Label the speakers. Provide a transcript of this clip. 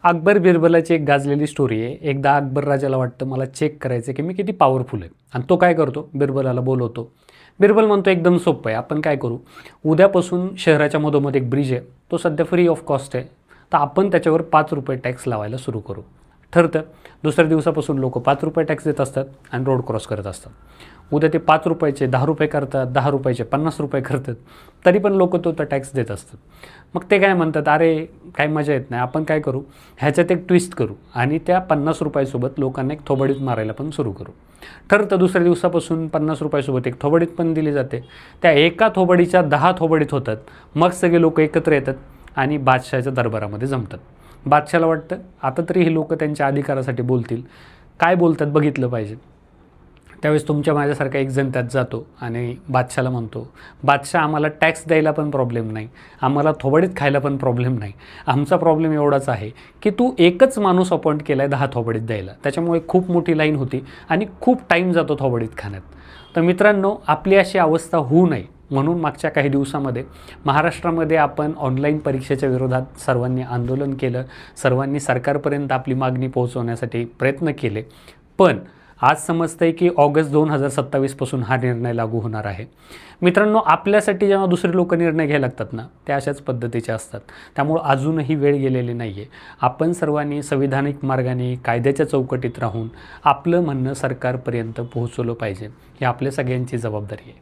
Speaker 1: अकबर बिरबलाची एक गाजलेली स्टोरी आहे. एकदा अकबर राजाला वाटतं मला चेक करायचं की मी किती पॉवरफुल आहे आणि तो काय करतो, बिरबलाला बोलवतो. बिरबल म्हणतो एकदम सोपं आहे, आपण काय करू, उद्यापासून शहराच्या मधोमध एक ब्रिज आहे, तो सध्या फ्री ऑफ कॉस्ट आहे, तर आपण त्याच्यावर ₹5 टॅक्स लावायला सुरू करू. ठरतं. दुसऱ्या दिवसापासून लोक ₹5 टॅक्स देत असतात आणि रोड क्रॉस करत असतात. उद्या ते ₹5चे ₹10 करतात, ₹10चे ₹50 करतात, तरी पण लोक तो टॅक्स देत असतात. मग ते काय म्हणतात, अरे काय मजा येत नाही, आपण काय करू, ह्याच्यात एक ट्विस्ट करू आणि त्या ₹50सोबत लोकांना एक थोबाडीत मारायला पण सुरू करू. ठरतं. दुसऱ्या दिवसापासून ₹50सोबत एक थोबाडीत पण दिली जाते. त्या एका थोबाडीच्या 10 थोबाडीत होतात. मग सगळे लोक एकत्र येतात आणि बादशहाच्या दरबारामध्ये जमतात. बादशाला वाटतं आता तरी हे लोक त्यांच्या अधिकारासाठी बोलतील, काय बोलतात बघितलं पाहिजे. त्यावेळेस तुमच्या माझ्यासारखा एक जण त्यात जातो आणि बादशाला म्हणतो, बादशाह आम्हाला टॅक्स द्यायला पण प्रॉब्लेम नाही, आम्हाला थोबाडीत खायला पण प्रॉब्लेम नाही, आमचा प्रॉब्लेम एवढाच आहे की तू एकच माणूस अपॉइंट केला आहे 10 थोबाडीत द्यायला, त्याच्यामुळे खूप मोठी लाईन होती आणि खूप टाईम जातो थोबाडीत खाण्यात. तर मित्रांनो, आपली अशी अवस्था होऊ नये म्हणून मागच्या काही दिवसामध्ये महाराष्ट्रामध्ये आपण ऑनलाईन परीक्षेच्या विरोधात सर्वांनी आंदोलन केलं, सर्वांनी सरकारपर्यंत आपली मागणी पोहोचवण्यासाठी प्रयत्न केले. पण आज समजतं आहे की ऑगस्ट 2027पासून हा निर्णय लागू होणार आहे. मित्रांनो, आपल्यासाठी जेव्हा दुसरे लोक निर्णय घ्यायला लागतात ना, ते अशाच पद्धतीचे असतात. त्यामुळं अजूनही वेळ गेलेली नाही आहे. आपण सर्वांनी संविधानिक मार्गाने कायद्याच्या चौकटीत राहून आपलं म्हणणं सरकारपर्यंत पोहोचवलं पाहिजे. ही आपल्या सगळ्यांची जबाबदारी आहे.